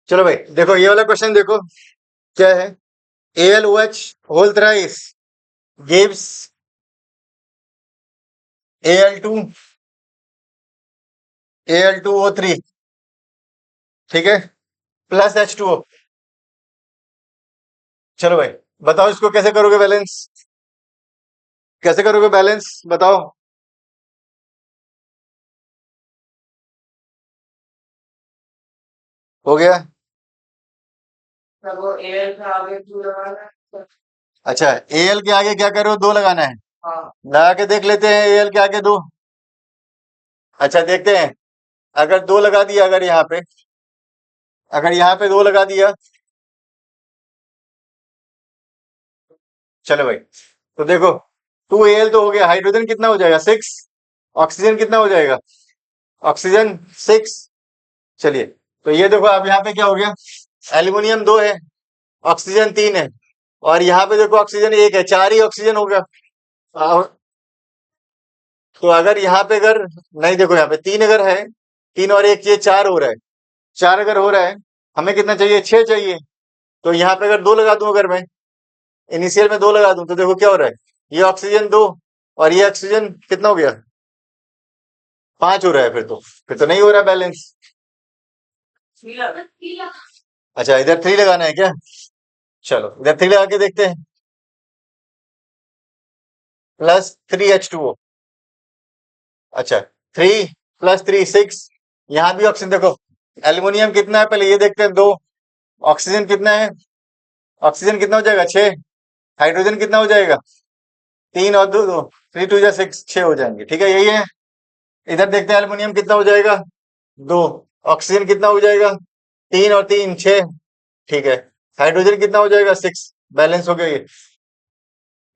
चलो भाई देखो ये वाला क्वेश्चन देखो क्या है। AlOH whole thrice gives Al2O3, ठीक है, प्लस H2O। चलो भाई बताओ इसको कैसे करोगे बैलेंस, कैसे करोगे बैलेंस बताओ। हो गया। तब वो एयर का आगे क्यों लगाना है? अच्छा Al के आगे क्या करो, दो लगाना है। हाँ। लगा के देख लेते हैं Al के आगे दो। अच्छा देखते हैं, अगर दो लगा दिया, अगर यहाँ पे दो लगा दिया, चलो भाई तो देखो 2Al तो हो गया, हाइड्रोजन कितना हो जाएगा 6, ऑक्सीजन कितना हो जाएगा, ऑक्सीजन 6। चलिए तो ये देखो अब यहाँ पे क्या हो गया, एल्यूमिनियम 2 है, ऑक्सीजन 3 है, और यहाँ पे देखो ऑक्सीजन 1 है, 4 ही ऑक्सीजन होगा। तो अगर यहाँ पे अगर नहीं, देखो यहाँ पे 3 अगर है, 3 और 1 ये 4 हो रहा है, 4 अगर हो रहा है, हमें कितना चाहिए 6 चाहिए। तो यहाँ पे अगर 2 लगा दूं, अगर मैं इनिशियल में 2 लगा दूं तो देखो क्या हो रहा है, ये ऑक्सीजन 2 और ये ऑक्सीजन कितना हो गया 5 हो रहा है, फिर तो नहीं हो रहा बैलेंस। अच्छा इधर 3 लगाना है क्या, चलो इधर 3 लगा के देखते हैं, +3H2O। अच्छा 3 + 3 6, यहाँ भी ऑक्सीजन देखो, एल्यूमिनियम कितना है पहले ये देखते हैं 2, ऑक्सीजन कितना है, ऑक्सीजन कितना हो जाएगा 6, हाइड्रोजन कितना हो जाएगा 3 और 2 2, 3 2 6, 6 हो जाएंगे, ठीक है यही है। इधर देखते हैं एल्यूमिनियम कितना हो जाएगा 2, ऑक्सीजन कितना हो जाएगा 3 और 3 6, ठीक है, हाइड्रोजन कितना हो जाएगा 6, बैलेंस हो गया ये,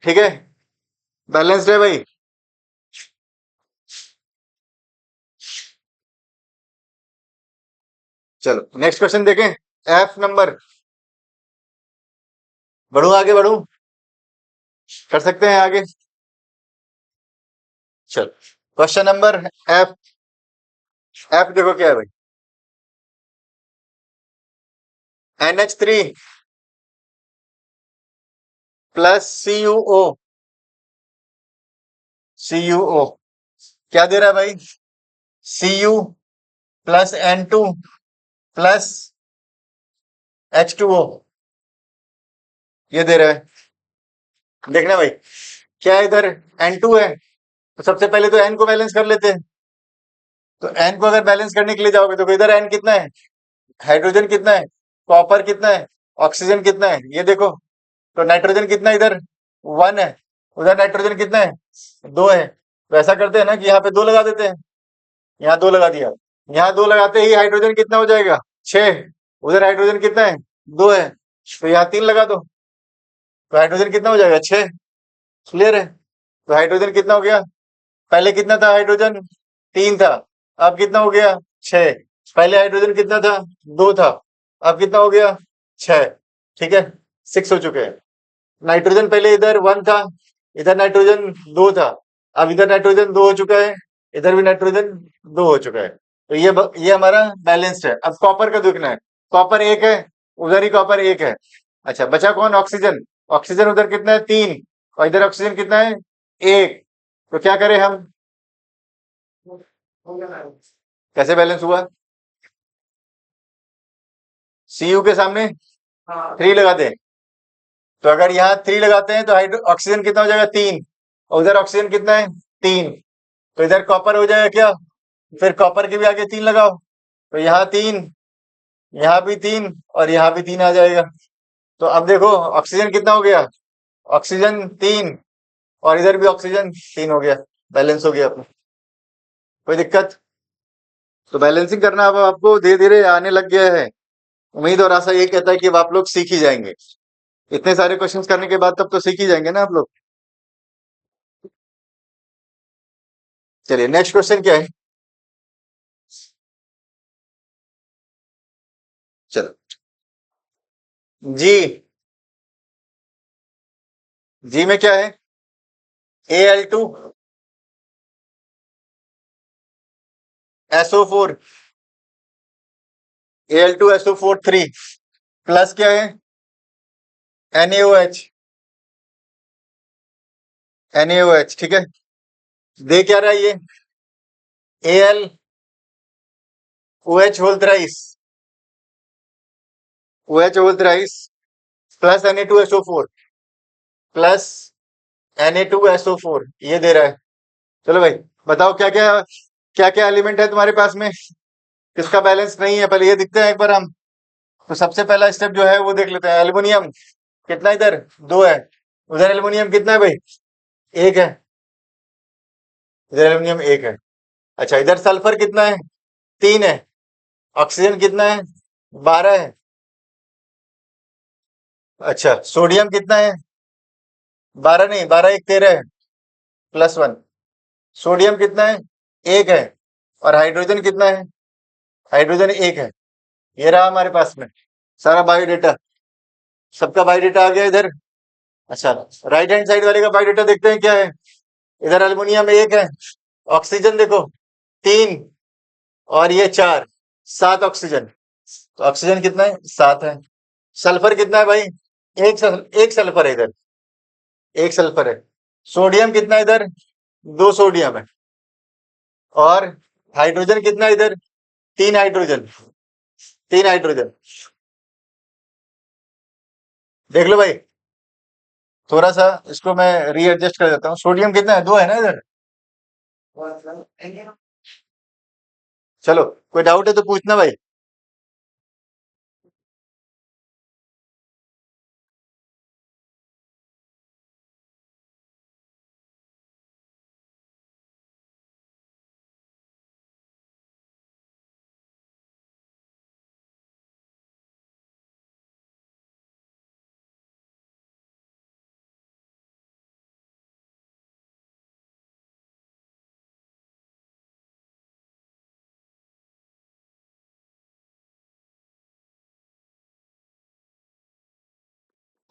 ठीक है, बैलेंस्ड है भाई। चलो नेक्स्ट क्वेश्चन देखें, F नंबर, बढ़ू आगे बढ़ू, कर सकते हैं आगे। चलो क्वेश्चन नंबर F, F देखो क्या है भाई, NH3 + CuO क्या दे रहा है भाई, Cu + N2 + H2O, ये दे रहा है। देखना भाई क्या है, इधर N2 है, तो सबसे पहले तो N को बैलेंस कर लेते हैं। तो N को अगर बैलेंस करने के लिए जाओगे तो इधर N कितना है, हाइड्रोजन कितना है, कॉपर कितना है, ऑक्सीजन कितना है, ये देखो। तो नाइट्रोजन कितना है इधर 1 है, उधर नाइट्रोजन कितना है 2 है। तो ऐसा करते हैं ना कि यहाँ पे 2 लगा देते हैं, यहाँ 2 लगा दिया, यहाँ 2 लगाते ही हाइड्रोजन कितना हो जाएगा 6, उधर हाइड्रोजन कितना है 2 है, तो यहाँ 3 लगा दो, तो हाइड्रोजन कितना हो जाएगा 6, क्लियर है। तो हाइड्रोजन कितना हो गया, पहले कितना था हाइड्रोजन 3 था, अब कितना हो गया 6, पहले हाइड्रोजन कितना था 2 था, अब कितना हो गया 6, ठीक है 6 हो चुके हैं। नाइट्रोजन पहले इधर 1 था, इधर नाइट्रोजन 2 था, अब इधर नाइट्रोजन 2 हो चुका है, इधर भी नाइट्रोजन 2 हो चुका है। तो ये हमारा बैलेंस्ड है। अब कॉपर का देखना है, कॉपर 1 है, उधर ही कॉपर 1 है। अच्छा बचा कौन, ऑक्सीजन, ऑक्सीजन उधर कितना है 3, और इधर ऑक्सीजन कितना है 1, तो क्या करें हम, कैसे बैलेंस हुआ, Cu के सामने हाँ। 3 लगा दें, तो अगर यहाँ 3 लगाते हैं तो हाइड्रो ऑक्सीजन कितना हो जाएगा 3, और उधर ऑक्सीजन कितना है 3, तो इधर कॉपर हो जाएगा क्या, फिर कॉपर के भी आगे 3 लगाओ, तो यहाँ 3, यहाँ भी 3 और यहाँ भी 3 आ जाएगा। तो अब देखो ऑक्सीजन कितना हो गया, ऑक्सीजन 3 और इधर भी ऑक्सीजन 3 हो गया, बैलेंस हो गया अपना, कोई दिक्कत। तो बैलेंसिंग करना अब आपको धीरे धीरे आने लग गया है, उम्मीद और आशा ये कहता है कि अब आप लोग सीख ही जाएंगे, इतने सारे क्वेश्चंस करने के बाद तब तो सीख ही जाएंगे ना आप लोग। चलिए नेक्स्ट क्वेश्चन क्या है, चलो जी, जी में क्या है, Al2 SO4 Al2SO4 3 प्लस क्या है NaOH, NaOH, ठीक है। दे क्या रहा है ये AlOH whole thrice, OH whole thrice plus Na2SO4 plus Na2SO4 ये दे रहा है। चलो भाई बताओ क्या क्या एलिमेंट है तुम्हारे पास में, किसका बैलेंस नहीं है, पहले ये दिखते हैं एक बार हम। तो सबसे पहला स्टेप जो है वो देख लेते हैं। एल्युमिनियम कितना इधर 2 है, उधर एल्युमिनियम कितना है भाई 1 है, इधर एल्युमिनियम 1 है। अच्छा इधर सल्फर कितना है 3 है, ऑक्सीजन कितना है 12 है। अच्छा सोडियम कितना है 12 नहीं, 12 1 13 है +1। सोडियम कितना है 1 है, और हाइड्रोजन कितना है, हाइड्रोजन 1 है। ये रहा हमारे पास में सारा बायोडेटा, सबका बायोडेटा आ गया इधर। अच्छा राइट हैंड साइड वाले का बायोडेटा देखते हैं क्या है। इधर एल्युमिनियम 1 है, ऑक्सीजन देखो 3 और ये 4, 7 ऑक्सीजन। तो ऑक्सीजन कितना है 7 है। सल्फर कितना है भाई एक सल्फर है इधर, 1 सल्फर है। सोडियम कितना है इधर 2 सोडियम है, और हाइड्रोजन कितना है इधर 3 हाइड्रोजन, 3 हाइड्रोजन। देख लो भाई, थोड़ा सा इसको मैं रीएडजस्ट कर देता हूँ। सोडियम कितना है 2 है ना इधर। चलो कोई डाउट है तो पूछना भाई।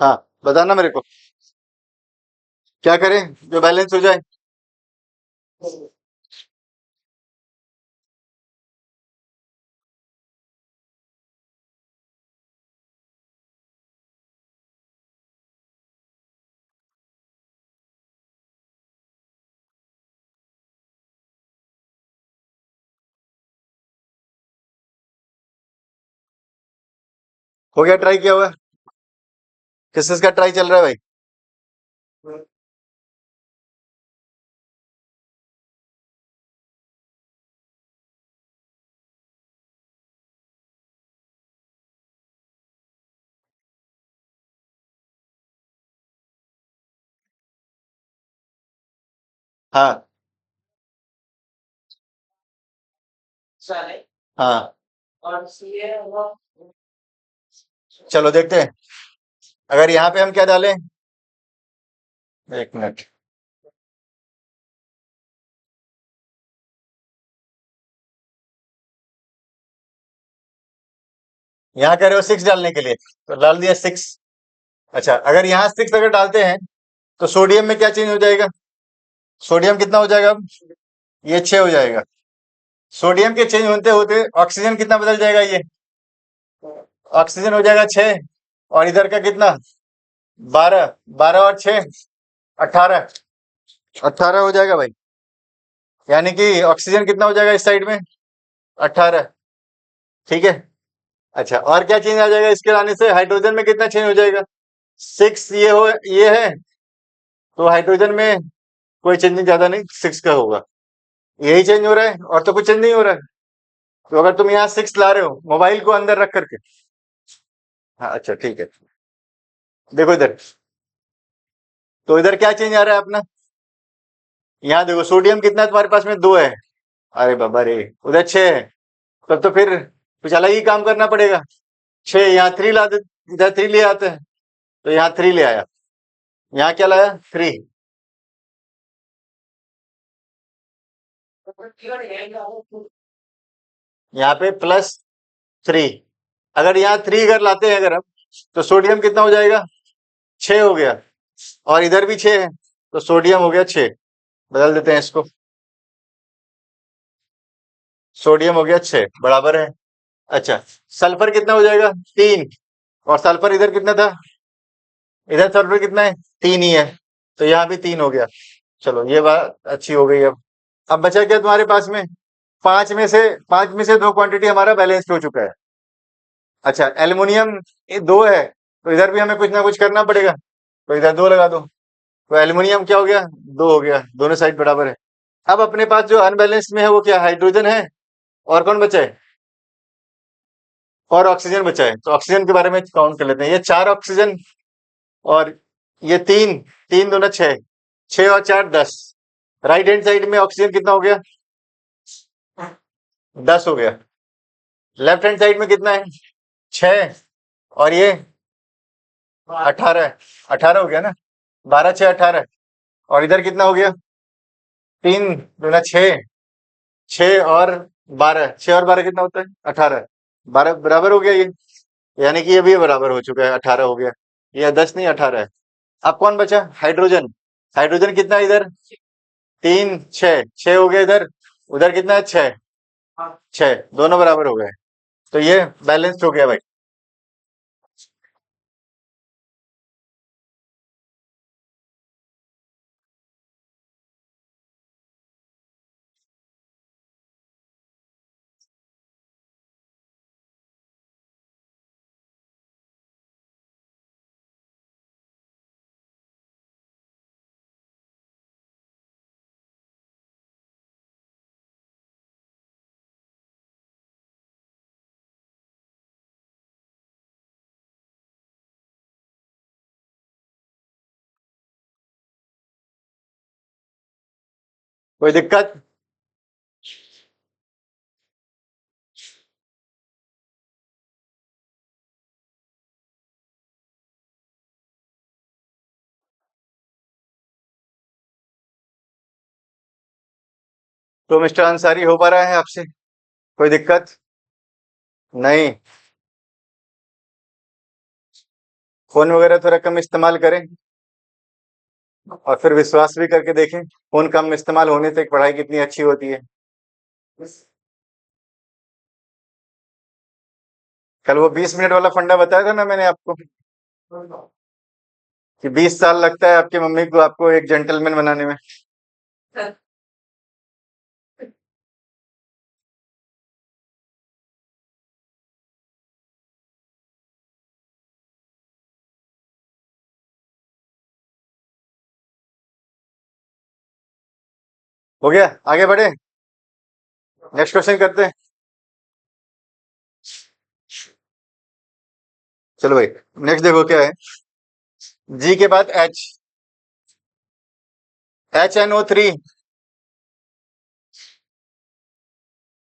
हाँ बताना मेरे को क्या करें जो बैलेंस हो जाए। हो गया, ट्राई किया हुआ, किस किस का ट्राई चल रहा है भाई। हाँ हाँ और सीए वो चलो देखते हैं। अगर यहाँ पे हम क्या डालें, एक मिनट, यहाँ कह रहे हो 6 डालने के लिए तो डाल दिया 6। अच्छा अगर यहाँ 6 अगर डालते हैं तो सोडियम में क्या चेंज हो जाएगा, सोडियम कितना हो जाएगा अब, ये 6 हो जाएगा। सोडियम के चेंज होते होते ऑक्सीजन कितना बदल जाएगा, ये ऑक्सीजन हो जाएगा 6, और इधर का कितना 12, 12 और 6 18, 18 हो जाएगा भाई। यानी कि ऑक्सीजन कितना हो जाएगा इस साइड में 18, ठीक है। अच्छा और क्या चेंज आ जाएगा इसके आने से, हाइड्रोजन में कितना चेंज हो जाएगा 6, ये है, तो हाइड्रोजन में कोई चेंजिंग ज्यादा नहीं 6 का होगा, यही चेंज हो रहा है और तो कुछ चेंज नहीं हो रहा है। तो अगर तुम यहाँ 6 ला रहे हो मोबाइल को अंदर रख करके, हाँ अच्छा ठीक है, देखो इधर, तो इधर क्या चेंज आ रहा है अपना, यहाँ देखो सोडियम कितना है तुम्हारे पास में 2 है, अरे बाबा रे उधर 6 है, तब तो फिर कुछ अलग ही काम करना पड़ेगा। 6 यहाँ 3 ला दे, इधर 3 ले आते हैं, तो यहाँ 3 ले आया, यहाँ क्या लाया 3, यहाँ पे +3। अगर यहाँ 3 अगर लाते हैं अगर हम, तो सोडियम कितना हो जाएगा 6 हो गया, और इधर भी 6 है, तो सोडियम हो गया 6। बदल देते हैं इसको, सोडियम हो गया 6 बराबर है अच्छा, सल्फर कितना हो जाएगा? 3। और सल्फर इधर कितना था? इधर सल्फर कितना है? 3 ही है, तो यहाँ भी 3 हो गया। चलो ये बात अच्छी हो गई। अब बचा क्या तुम्हारे पास में? पांच में से दो क्वांटिटी हमारा बैलेंस्ड हो चुका है। अच्छा, एल्युमिनियम ये 2 है, तो इधर भी हमें कुछ ना कुछ करना पड़ेगा, तो इधर 2 लगा दो। तो एल्युमिनियम क्या हो गया? 2 हो गया, दोनों साइड बराबर है। अब अपने पास जो अनबैलेंस्ड में है वो क्या? हाइड्रोजन है, और कौन बचा है? और ऑक्सीजन बचा है। तो ऑक्सीजन के बारे में काउंट कर लेते हैं। ये 4 ऑक्सीजन, और ये 3, 3 दूना 6, 6 और 4 10। राइट हैंड साइड में ऑक्सीजन कितना हो गया? 10 हो गया। लेफ्ट हैंड साइड में कितना है? 6, और ये 18 है। 18 हो गया ना? 12 6 18। और इधर कितना हो गया? 3 दूना 6, 6 और 12, 6 और 12 कितना होता है? 18। 12 बराबर हो गया ये, यानी कि ये भी बराबर हो चुका है, 18 हो गया। ये 10 नहीं 18 है। अब कौन बचा? हाइड्रोजन। हाइड्रोजन कितना है इधर? 3 6, 6 हो गया इधर। उधर कितना है? 6, 6, दोनों बराबर हो गए। तो ये बैलेंस्ड हो गया भाई। कोई दिक्कत? तो मिस्टर अंसारी हो पा रहा है आपसे? कोई दिक्कत? नहीं? फोन वगैरह थोड़ा कम इस्तेमाल करें, और फिर विश्वास भी करके देखें फोन कम इस्तेमाल होने से पढ़ाई कितनी अच्छी होती है। कल वो 20 मिनट वाला फंडा बताया था ना मैंने आपको, कि 20 साल लगता है आपकी मम्मी को आपको एक जेंटलमैन बनाने में। हो गया? आगे बढ़े, नेक्स्ट क्वेश्चन करते हैं। चलो भाई, नेक्स्ट देखो क्या है। जी के बाद H, HNO3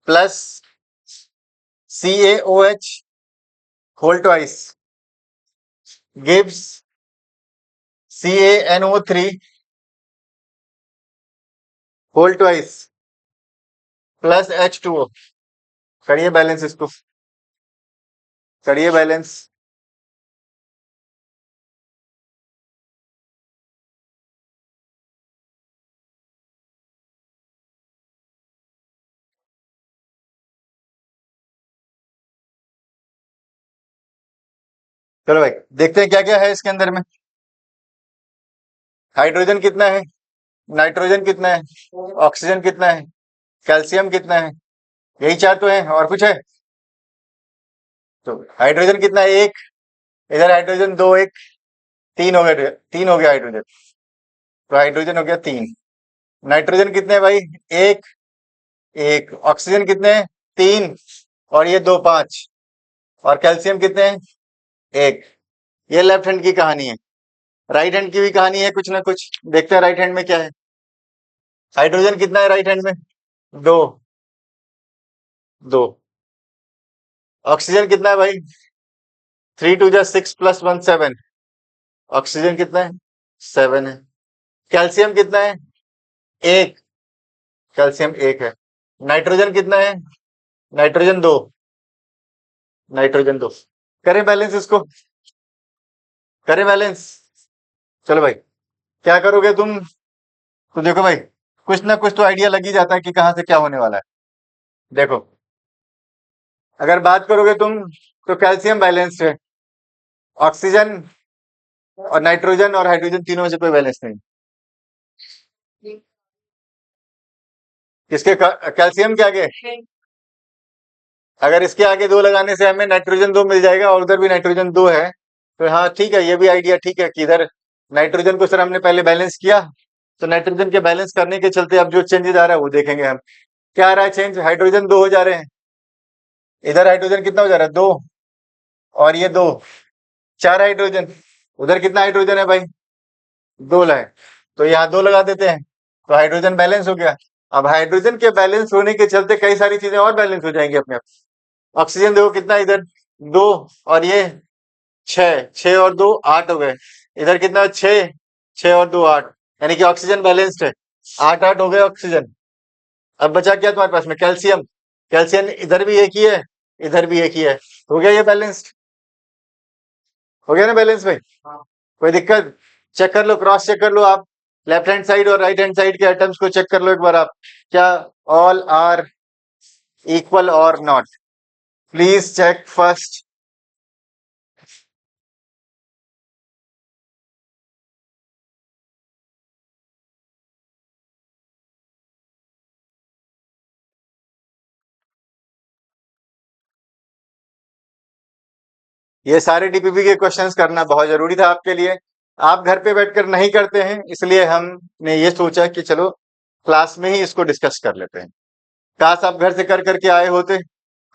plus CaOH whole twice gives CaNO3 whole twice plus H2O। करिए बैलेंस इसको, करिए बैलेंस। चलो भाई, देखते हैं क्या क्या है इसके अंदर में। हाइड्रोजन कितना है? नाइट्रोजन कितना है? ऑक्सीजन कितना है? कैल्शियम कितना है? यही चार तो है, और कुछ है? तो हाइड्रोजन कितना है? 1। इधर हाइड्रोजन 2, 1, 3 हो गया, 3 हो गया हाइड्रोजन। तो हाइड्रोजन हो गया 3। नाइट्रोजन कितने हैं भाई? 1, 1। ऑक्सीजन कितने हैं? 3, और ये 2 5। और कैल्शियम कितने हैं? 1। ये लेफ्ट हैंड की कहानी है। राइट हैंड की भी कहानी है कुछ ना कुछ, देखते हैं राइट हैंड में क्या है। हाइड्रोजन कितना है राइट हैंड में? 2, 2। ऑक्सीजन कितना है भाई? 3 2 जा 6 प्लस 1 7। ऑक्सीजन कितना है? 7 है। कैल्शियम कितना है? 1। कैल्शियम 1 है। नाइट्रोजन कितना है? नाइट्रोजन 2। नाइट्रोजन 2। करें बैलेंस इसको, करें बैलेंस। चलो भाई, क्या करोगे तुम? तो देखो भाई, कुछ ना कुछ तो आइडिया लग ही जाता है कि कहां से क्या होने वाला है। देखो, अगर बात करोगे तुम तो कैल्शियम बैलेंस्ड है, ऑक्सीजन और नाइट्रोजन और हाइड्रोजन तीनों में से कोई बैलेंस नहीं। किसके कैल्शियम के आगे? अगर इसके आगे 2 लगाने से हमें नाइट्रोजन 2 मिल जाएगा और उधर भी नाइट्रोजन 2 है, तो हाँ ठीक है, ये भी आइडिया ठीक है कि इधर नाइट्रोजन को सर हमने पहले बैलेंस किया, तो नाइट्रोजन के बैलेंस करने के चलते अब जो चेंजेस आ रहा है वो देखेंगे हम। क्या आ रहा है चेंज? हाइड्रोजन 2 हो जा रहे हैं, इधर हाइड्रोजन कितना हो जा रहा है? 2, और ये 2, 4 हाइड्रोजन। उधर कितना हाइड्रोजन है भाई? 2 है, तो यहाँ 2 लगा देते हैं, तो हाइड्रोजन बैलेंस हो गया। अब हाइड्रोजन के बैलेंस होने के चलते कई सारी चीजें और बैलेंस हो जाएंगी अपने आप। ऑक्सीजन देखो कितना, इधर 2 और ये 6, 6 और 2 8 हो गए। इधर कितना? 6, 6 और 2 8, यानी कि ऑक्सीजन बैलेंस्ड है, 8 8 हो गए ऑक्सीजन। अब बचा क्या तुम्हारे पास में? कैल्शियम। कैल्शियम इधर भी एक ही है, इधर भी एक ही है, हो गया ये बैलेंस्ड। हो गया ना बैलेंस भाई? कोई दिक्कत? चेक कर लो, क्रॉस चेक कर लो आप, लेफ्ट हैंड साइड और राइट हैंड साइड के एटम्स को चेक कर लो एक बार आप, क्या ऑल आर इक्वल और नॉट? Please check first. ये सारे डीपीपी के क्वेश्चंस करना बहुत जरूरी था आपके लिए। आप घर पे बैठकर नहीं करते हैं, इसलिए हमने ये सोचा कि चलो क्लास में ही इसको डिस्कस कर लेते हैं। काश आप घर से कर करके आए होते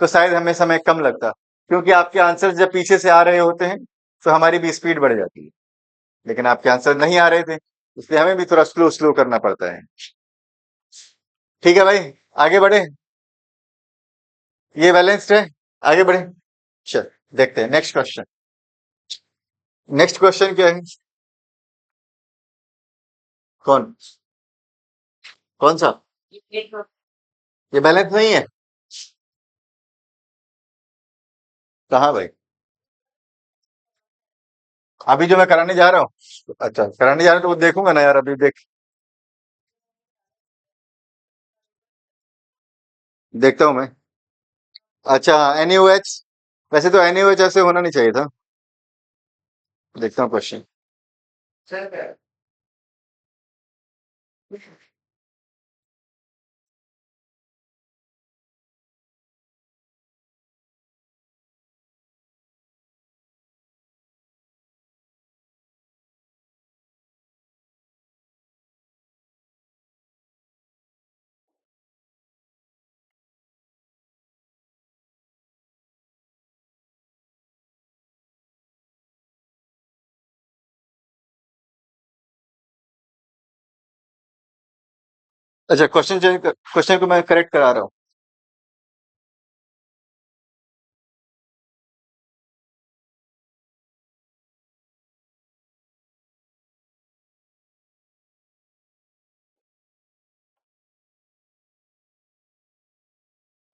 तो शायद हमें समय कम लगता, क्योंकि आपके आंसर जब पीछे से आ रहे होते हैं तो हमारी भी स्पीड बढ़ जाती है, लेकिन आपके आंसर नहीं आ रहे थे, इसलिए हमें भी थोड़ा स्लो स्लो करना पड़ता है। ठीक है भाई, आगे बढ़े। ये बैलेंस्ड है, आगे बढ़े। चल देखते हैं नेक्स्ट क्वेश्चन। नेक्स्ट क्वेश्चन क्या है? कौन कौन सा? ये बैलेंस नहीं है? कहाँ भाई? अभी जो मैं कराने जा रहा हूँ, अच्छा कराने जा रहा हूँ तो वो देखूंगा ना यार, अभी देखता हूँ मैं। अच्छा NaOH, वैसे तो NaOH ऐसे होना नहीं चाहिए था। देखता हूँ क्वेश्चन। अच्छा क्वेश्चन को मैं करेक्ट करा रहा हूँ।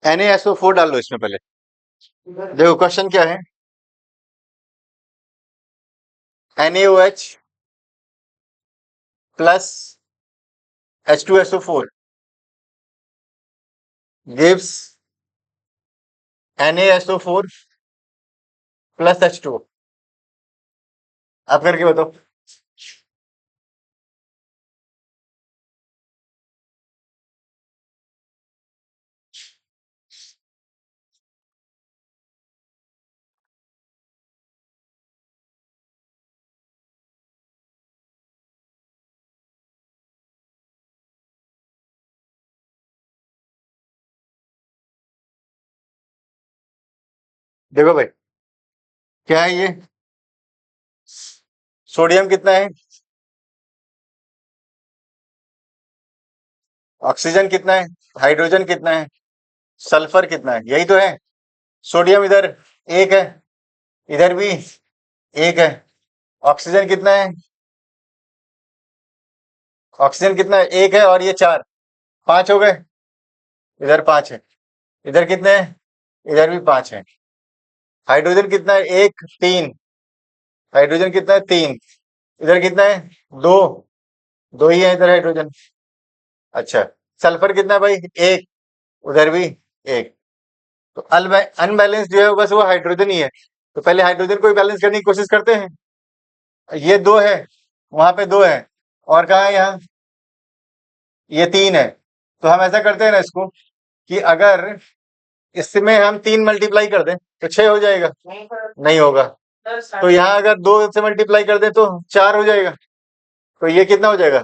NaSO4 डाल लो इसमें पहले। देखो क्वेश्चन क्या है, NaOH plus H2SO4 gives NaSO4 plus H2O। आप करके बताओ। देखो भाई, क्या है ये? सोडियम कितना है? ऑक्सीजन कितना है? हाइड्रोजन कितना है? सल्फर कितना है? यही तो है। सोडियम इधर एक है, इधर भी एक है। ऑक्सीजन कितना है? ऑक्सीजन कितना है? एक है और ये 4, 5 हो गए। इधर 5 है, इधर कितने हैं? इधर भी 5 है। हाइड्रोजन कितना है? 1 3। हाइड्रोजन कितना है? 3। इधर कितना है? 2, 2 ही है इधर हाइड्रोजन। अच्छा, सल्फर कितना है भाई? 1, उधर भी 1। तो अनबैलेंस जो है बस वो हाइड्रोजन ही है। तो पहले हाइड्रोजन को ही बैलेंस करने की कोशिश करते हैं। ये 2 है, वहां पे 2 है, और कहा है यहाँ, ये 3 है। तो हम ऐसा करते हैं ना इसको, कि अगर इसमें हम 3 मल्टीप्लाई कर दें तो 6 हो जाएगा, नहीं सर, नहीं होगा। सर तो यहाँ अगर 2 से मल्टीप्लाई कर दें तो 4 हो जाएगा। तो ये कितना हो जाएगा?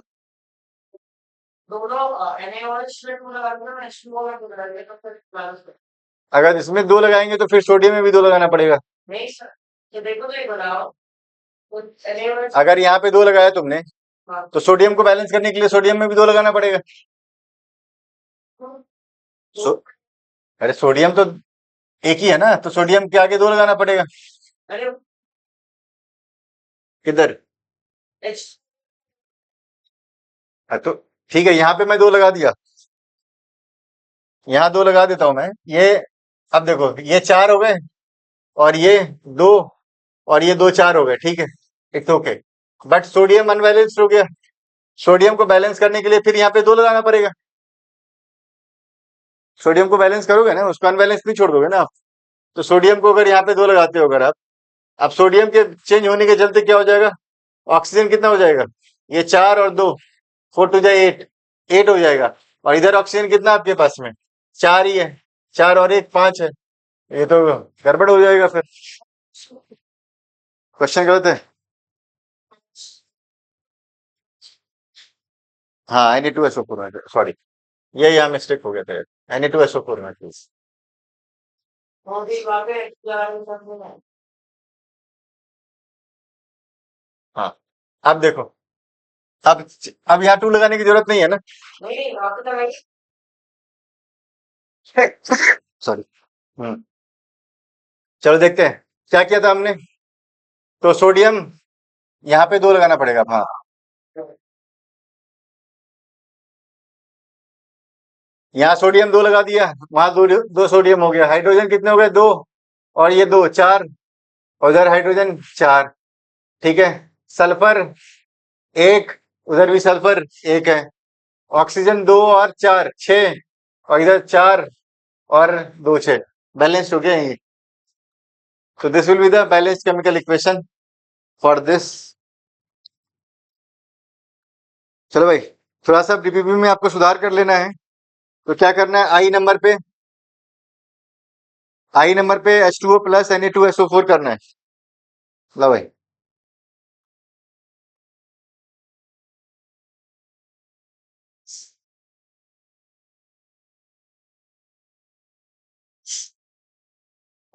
दोनों NaOH में 2 लगा देना, H2O में 2 लगा देना, तो फिर बैलेंस कर। अगर इसमें 2 लगाएंगे तो फिर सोडियम में भी 2 लगाना पड़ेगा। नहीं सर, ये देखो तो ये बनाओ, तो NaOH, अगर यहाँ पे 2 लगाया तुमने हाँ, तो सोडियम को बैलेंस करने के लिए सोडियम में भी 2 लगाना पड़ेगा। तो अरे सोडियम तो एक ही है ना, तो सोडियम के आगे 2 लगाना पड़ेगा। अरे किधर? H, तो ठीक है, यहाँ पे मैं 2 लगा दिया, यहाँ 2 लगा देता हूं मैं। ये अब देखो, ये 4 हो गए, और ये 2, और ये 2 4 हो गए, ठीक है, it's okay. But sodium unbalanced हो गया। सोडियम को बैलेंस करने के लिए फिर यहाँ पे 2 लगाना पड़ेगा। सोडियम को बैलेंस करोगे ना, उसको अनबैलेंस नहीं छोड़ दोगे ना आप। तो सोडियम को अगर यहाँ पे 2 लगाते हो अगर आप, अब सोडियम के चेंज होने के चलते क्या हो जाएगा? ऑक्सीजन कितना हो जाएगा? ये 4 और 2, 4 टू जाए 8, 8 हो जाएगा। और इधर ऑक्सीजन कितना आपके पास में? 4 ही है, 4 और 1 5 है। ये तो गड़बड़ हो जाएगा फिर। क्वेश्चन गलत है। हाँ, Na2SO4, सॉरी, ये यहाँ मिस्टेक हो गया था। Na2SO4 में प्लीज। और भी वहाँ पे H लगा देना है। हाँ, अब देखो, अब यहाँ 2 लगाने की जरूरत नहीं है ना। नहीं, वहाँ पे लगाइए। सॉरी। चलो देखते हैं क्या किया था हमने। तो सोडियम यहाँ पे 2 लगाना पड़ेगा। हाँ, यहाँ सोडियम 2 लगा दिया, वहां 2 सोडियम हो गया। हाइड्रोजन कितने हो गए? 2, और ये 2 4, और उधर हाइड्रोजन 4, ठीक है। सल्फर 1, उधर भी सल्फर 1 है। ऑक्सीजन 2 और 4 6, और इधर 4 और 2 6, बैलेंस हो गया ये। तो this will be the balance chemical equation for this. चलो भाई, थोड़ा सा डीपीपी में आपको सुधार कर लेना है। तो क्या करना है, आई नंबर पे H2O प्लस Na2SO4 करना है। लो भाई,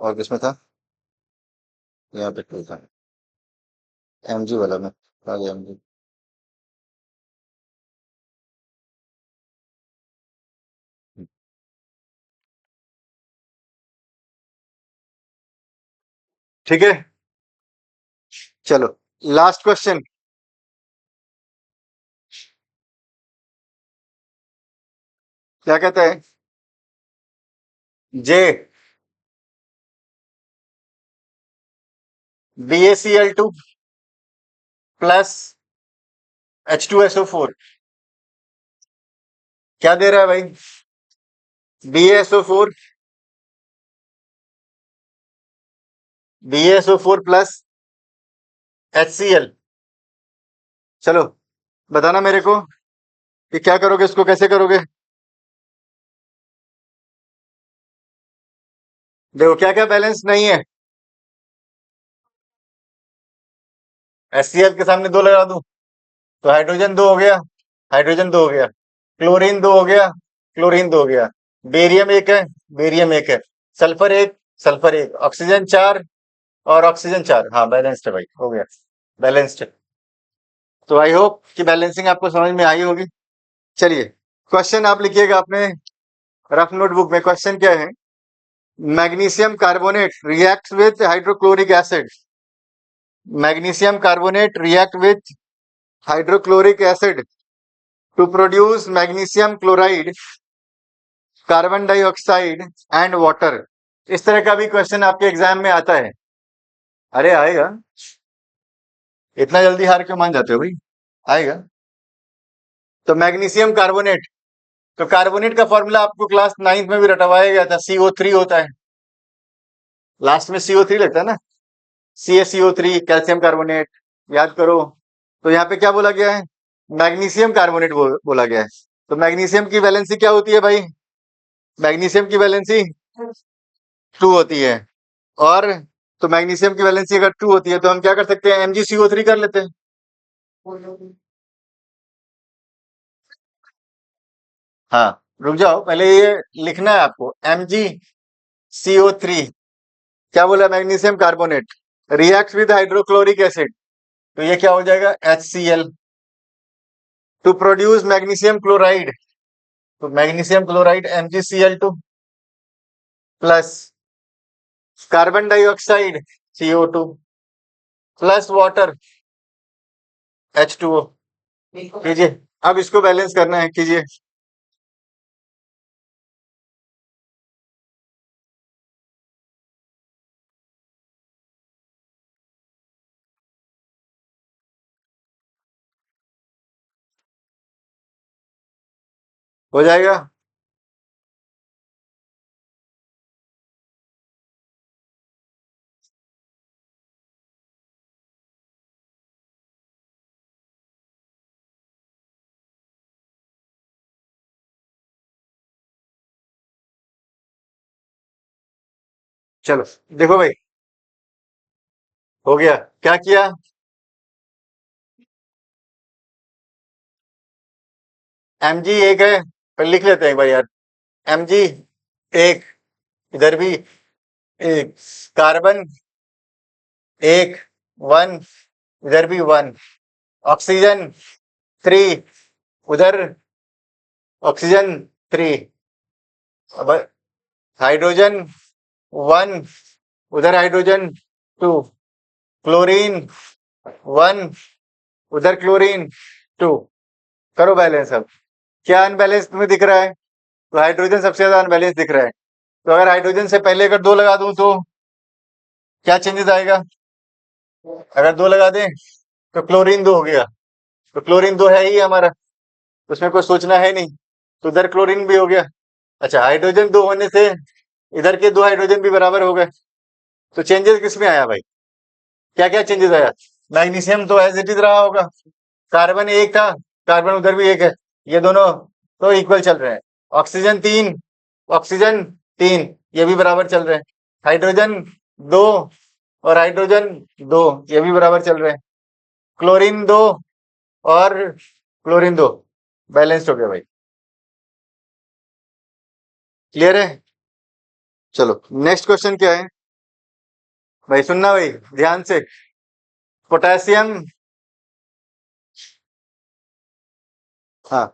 और किसमें था? यहाँ पे कोई था, Mg वाला में आ गया Mg। ठीक है, चलो लास्ट क्वेश्चन। क्या कहते हैं? जे BaCl2 प्लस H2SO4 क्या दे रहा है भाई? BaSO4 plus HCl। चलो बताना मेरे को कि क्या करोगे, इसको कैसे करोगे। देखो क्या क्या बैलेंस नहीं है। HCl के सामने 2 लगा दूं तो हाइड्रोजन 2 हो गया, हाइड्रोजन 2 हो गया। क्लोरीन 2 हो गया, क्लोरीन 2 हो गया। बेरियम 1 है, बेरियम 1 है। Sulphur 1, sulphur 1। ऑक्सीजन 4 और ऑक्सीजन 4। हाँ, बैलेंस्ड है भाई, हो गया, बैलेंस्ड है। तो आई होप कि बैलेंसिंग आपको समझ में आई होगी। चलिए, क्वेश्चन आप लिखिएगा अपने रफ नोटबुक में। क्वेश्चन क्या है? Magnesium carbonate react with hydrochloric acid. Magnesium carbonate react with hydrochloric acid to produce magnesium chloride, carbon dioxide and water. इस तरह का भी क्वेश्चन आपके एग्जाम में आता है। अरे आएगा, इतना जल्दी हार क्यों मान जाते हो भाई, आएगा। तो मैग्नीशियम कार्बोनेट, तो कार्बोनेट का फॉर्मूला आपको क्लास 9th में भी रटवाया गया था, CO3 होता है। लास्ट में CO3 लगता है ना, CaCO3 कैल्शियम कार्बोनेट, याद करो। तो यहाँ पे क्या बोला गया है, मैग्नीशियम कार्बोनेट बोला गया है। तो मैग्नीशियम की वैलेंसी क्या होती है भाई, मैग्नीशियम की वैलेंसी 2 होती है। और तो मैग्नीशियम की वैलेंसी अगर 2 होती है तो हम क्या कर सकते हैं, MgCO3 कर लेते हैं। हाँ रुक जाओ, पहले ये लिखना है आपको, MgCO3 क्या बोला, magnesium carbonate react with hydrochloric acid, तो ये क्या हो जाएगा, HCl to produce magnesium chloride, तो magnesium chloride MgCl2 plus carbon dioxide CO2 plus water H2O। कीजिए, अब इसको बैलेंस करना है, कीजिए। हो जाएगा, चलो देखो भाई, हो गया, क्या किया, Mg एक है, पर लिख लेते हैं एक बार यार, Mg एक, इधर भी एक, कार्बन एक, 1, इधर भी 1, ऑक्सीजन 3, उधर ऑक्सीजन 3, अब हाइड्रोजन 1, उधर हाइड्रोजन 2, क्लोरीन 1, उधर क्लोरीन 2। करो बैलेंस। अब क्या अनबैलेंस तुम्हें दिख रहा है, तो हाइड्रोजन सबसे ज्यादा अनबैलेंस दिख रहा है। तो अगर हाइड्रोजन से पहले अगर 2 लगा दूं तो क्या चेंजेस आएगा, अगर 2 लगा दें तो क्लोरीन 2 हो गया, तो क्लोरीन 2 है ही हमारा, उसमें कोई सोचना है नहीं, तो उधर क्लोरीन भी हो गया। अच्छा, हाइड्रोजन 2 होने से इधर के 2 हाइड्रोजन भी बराबर हो गए। तो चेंजेस किस में आया भाई, क्या क्या चेंजेस आया, मैग्नीशियम तो एज इट इज रहा होगा, कार्बन एक था, कार्बन उधर भी एक है, ये दोनों तो इक्वल चल रहे हैं, ऑक्सीजन 3, ऑक्सीजन 3 ये भी बराबर चल रहे हैं, हाइड्रोजन 2 और हाइड्रोजन 2 ये भी बराबर चल रहे हैं, क्लोरीन 2 और क्लोरीन 2 बैलेंस्ड हो गया भाई। क्लियर है, चलो नेक्स्ट क्वेश्चन क्या है भाई, सुनना भाई ध्यान से, पोटेशियम, हाँ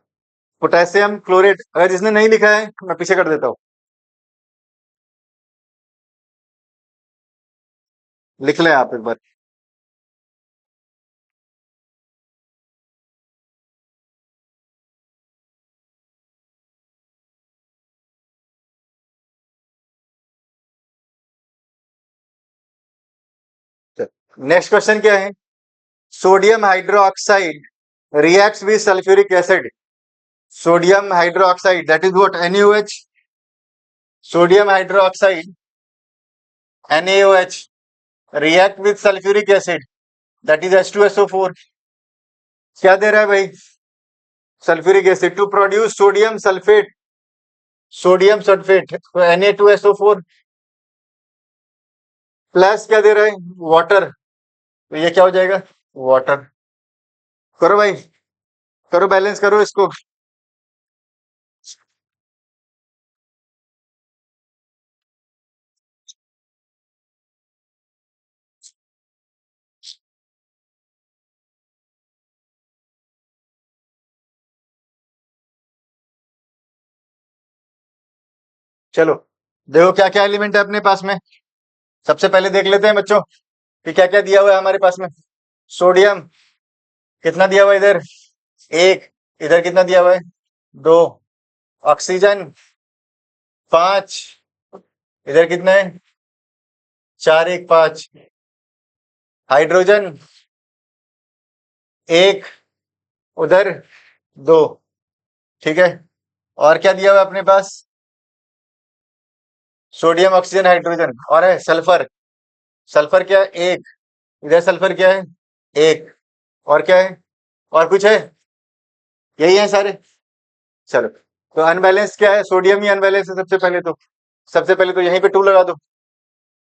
पोटेशियम क्लोरेट, अगर जिसने नहीं लिखा है मैं पीछे कर देता हूँ, लिख लें आप एक बार। नेक्स्ट क्वेश्चन क्या है, sodium hydroxide reacts with sulfuric acid, sodium hydroxide, that is what, NaOH, sodium hydroxide NaOH react with sulfuric acid, that is H2SO4, क्या दे रहा है भाई, sulphuric acid to produce sodium sulphate, sodium sulphate Na2SO4 plus क्या दे रहा है, water, तो ये क्या हो जाएगा, वाटर। करो भाई, करो बैलेंस करो इसको, चलो देखो क्या क्या एलिमेंट है अपने पास में, सबसे पहले देख लेते हैं बच्चों कि क्या क्या दिया हुआ है हमारे पास में। सोडियम कितना दिया हुआ है इधर, 1, इधर कितना दिया हुआ है, 2, ऑक्सीजन 5, इधर कितना है, 4, 1, 5, हाइड्रोजन 1, उधर 2, ठीक है। और क्या दिया हुआ है अपने पास, सोडियम ऑक्सीजन हाइड्रोजन और है सल्फर। सल्फर क्या है? एक। इधर सल्फर क्या है? एक। और क्या है? और कुछ है? यही है सारे। चलो, तो अनबैलेंस क्या है? सोडियम ही अनबैलेंस है सबसे पहले तो यहीं पे 2 लगा दो।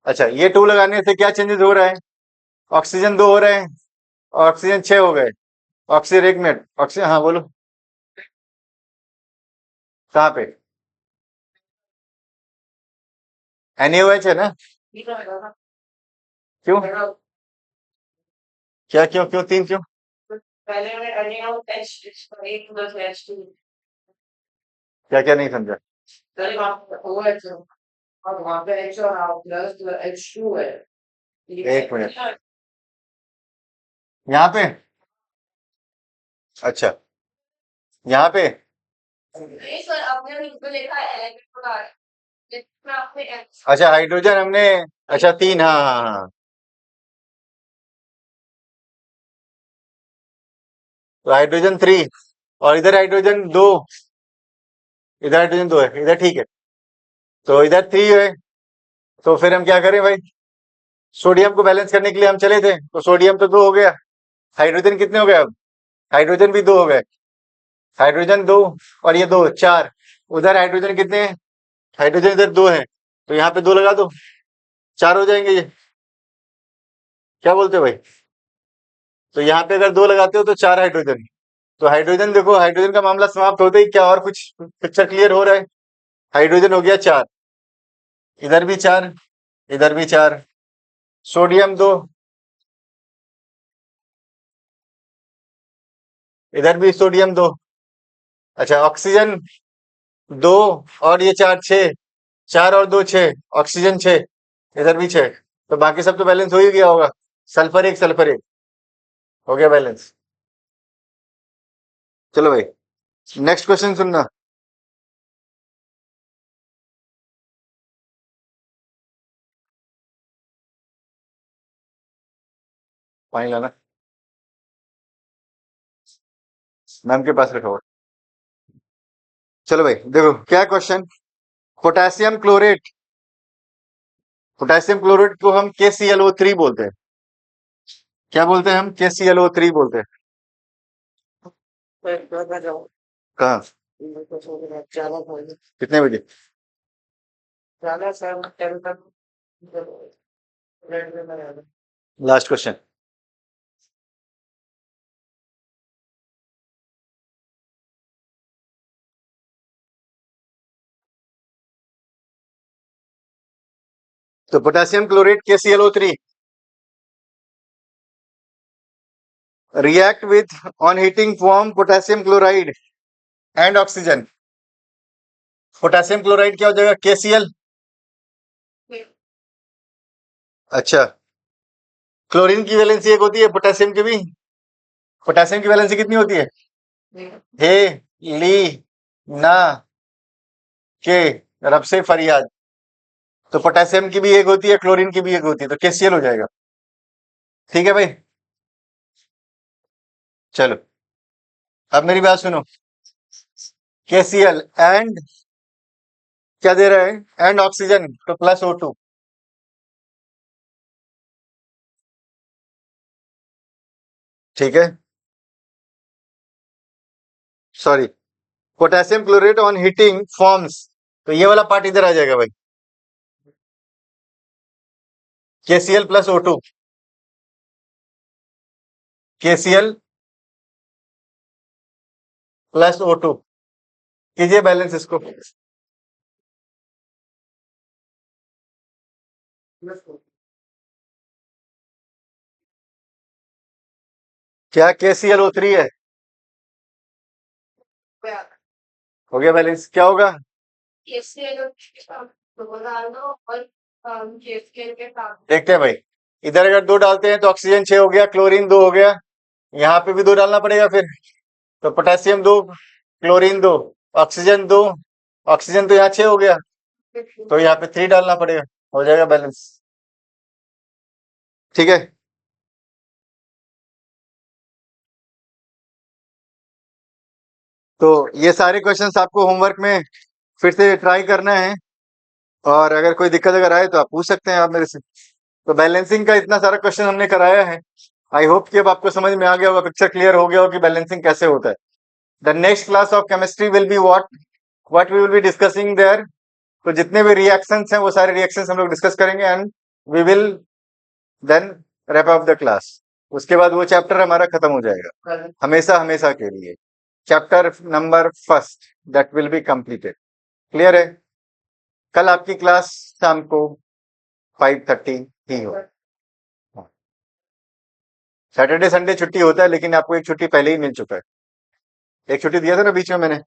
अच्छा, ये 2 लगाने से क्या चेंजेस हो रहा है? ऑक्सीजन 2 हो रहे हैं, ऑक्सीजन 6 हो गए। ऑक्सीजन, 1 मिनट, ऑक्सीजन, हाँ बोलो। कहाँ पे? NaOH है ना? ठीक है ना? क्यों? क्या, क्यों क्यों 3 क्यों? पहले में NaOH एक प्लस H2 क्या क्या नहीं समझा? पहले वहाँ पे OH है और वहाँ पे H और प्लस H2 है। एक मिनट, यहाँ पे? अच्छा, यहाँ पे? नहीं सर, आपने बिल्कुल लिखा है इलेक्ट्रोड जिसमें आपने H अच्छा, हाइड्रोजन हमने, अच्छा 3, हाँ हाँ हाँ। तो हाइड्रोजन 3 और इधर हाइड्रोजन 2, इधर हाइड्रोजन 2 है, इधर ठीक है। तो इधर 3 है, तो फिर हम क्या करें भाई? सोडियम को बैलेंस करने के लिए हम चले थे, तो सोडियम तो 2 हो गया। हाइड्रोजन कितने हो गए अब? हाइड्रोजन भी 2 हो गए। हाइड्रोजन 2 और ये 2, 4। उधर हाइड्रोजन कितने हैं? हाइड्रोजन इधर 2 है, तो यहाँ पे 2 लगा दो, 4 हो जाएंगे ये। क्या बोलते हो भाई? तो यहाँ पे अगर 2 लगाते हो तो 4 हाइड्रोजन। तो हाइड्रोजन देखो, हाइड्रोजन का मामला समाप्त होते ही क्या और कुछ पिक्चर क्लियर हो रहा है? हाइड्रोजन हो गया 4, इधर भी 4, इधर भी 4। सोडियम 2, इधर भी सोडियम 2। अच्छा, ऑक्सीजन 2 और ये 4, 6। 4 और 2, 6। ऑक्सीजन 6, इधर भी 6। तो बाकी सब तो बैलेंस हो ही गया होगा। सल्फर 1, सल्फर 1 हो गया बैलेंस। चलो भाई, नेक्स्ट क्वेश्चन सुनना। पानी लाना, मैम के पास रखा हुआ। चलो भाई देखो क्या question. Potassium chlorate, potassium chlorate को हम KClO3 बोलते हैं। क्या बोलते हैं हम? KClO3 बोलते हैं। कहाँ? कितने बजे? Last question. तो potassium chlorate KClO3 react with on heating form potassium chloride and oxygen। Potassium chloride क्या हो जाएगा? KCl। अच्छा, क्लोरीन की वैलेंसी एक होती है, पोटेशियम की भी। पोटेशियम की वैलेंसी कितनी होती है? हे, ली, ना, के, रब से फरियाद। तो पोटेशियम की भी एक होती है, क्लोरीन की भी एक होती है, तो KCl हो जाएगा। ठीक है भाई, चलो अब मेरी बात सुनो। KCl एंड क्या दे रहा है? एंड ऑक्सीजन, तो प्लस O2। ठीक है, sorry, potassium chlorate on heating forms, तो ये वाला पार्ट इधर आ जाएगा भाई। KCl plus O2, KCl plus O2, कीजिए बैलेंस इसको। क्या KClO3 है? हो गया बैलेंस। क्या होगा? देखते हैं भाई, इधर अगर 2 डालते हैं तो ऑक्सीजन 6 हो गया, क्लोरीन 2 हो गया, यहाँ पे भी 2 डालना पड़ेगा फिर। तो पोटेशियम 2, क्लोरीन 2, ऑक्सीजन 2। ऑक्सीजन तो यहाँ 6 हो गया, तो यहाँ पे 3 डालना पड़ेगा, हो जाएगा बैलेंस। ठीक है, तो ये सारे क्वेश्चंस आपको होमवर्क में फिर से ट्राई करना है। और अगर कोई दिक्कत अगर आए तो आप पूछ सकते हैं आप मेरे से। तो बैलेंसिंग का इतना सारा क्वेश्चन हमने कराया है। आई होप कि अब आपको समझ में आ गया होगा, पिक्चर क्लियर हो गया हो कि बैलेंसिंग कैसे होता है। The next class of chemistry will be what we will be discussing there. तो जितने भी रिएक्शंस हैं वो सारे रिएक्शंस हम लोग डिस्कस करेंगे and we will then wrap up the class. उसके बाद वो चैप्टर हमारा खत्म हो जाएगा हमेशा हमेशा के लिए। Chapter number first that will be completed. Clear है? कल आपकी क्लास शाम को 5:30 ही हो। सैटरडे संडे छुट्टी होता है, लेकिन आपको एक छुट्टी पहले ही मिल चुका है। एक छुट्टी दिया था ना बीच में मैंने।